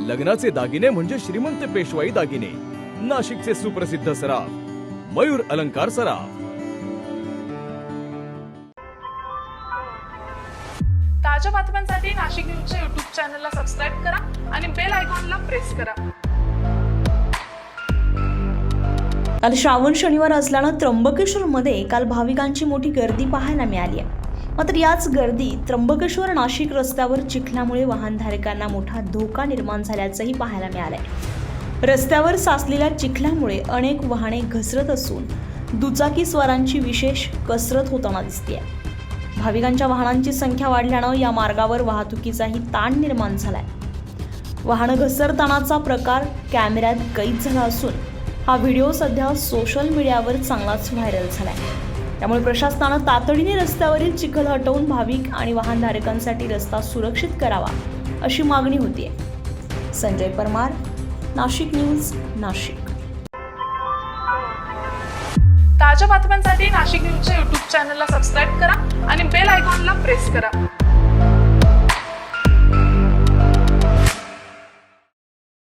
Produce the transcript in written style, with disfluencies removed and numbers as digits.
लग्नाचे दागिने म्हणजे श्रीमंत पेशवाई दागिने. नाशिकचे सुप्रसिद्ध सराफ मयूर अलंकार सराफ. ताज्या बातम्यांसाठी नाशिक न्यूजच्या YouTube चॅनलला सबस्क्राईब करा आणि बेल आयकॉनला प्रेस करा. काल श्रावण शनिवार असल्यानं त्र्यंबकेश्वरमध्ये काल भाविकांची मोठी गर्दी पाहायला मिळाली आहे. मात्र याच गर्दीत त्र्यंबकेश्वर नाशिक रस्त्यावर चिखलामुळे वाहनधारकांना मोठा धोका निर्माण झाल्याचंही पाहायला मिळालंय. रस्त्यावर साचलेल्या चिखलामुळे अनेक वाहने घसरत असून दुचाकीस्वारांची विशेष कसरत होताना दिसतेय. भाविकांच्या वाहनांची संख्या वाढल्यानं या मार्गावर वाहतुकीचाही ताण निर्माण झालाय. वाहनं घसरतानाचा प्रकार कॅमेऱ्यात कैद झाला असून हा व्हिडिओ सध्या सोशल मीडियावर चांगलाच व्हायरल झालाय. त्यामुळे प्रशासनानं तातडीने रस्त्यावरील चिखल हटवून भाविक आणि वाहनधारकांसाठी रस्ता सुरक्षित करावा अशी मागणी होतीये. संजय परमार, नाशिक न्यूज, नाशिक. ताज्या बातम्यांसाठी नाशिक न्यूजच्या YouTube चॅनलला सबस्क्राईब करा आणि बेल आयकॉनला प्रेस करा.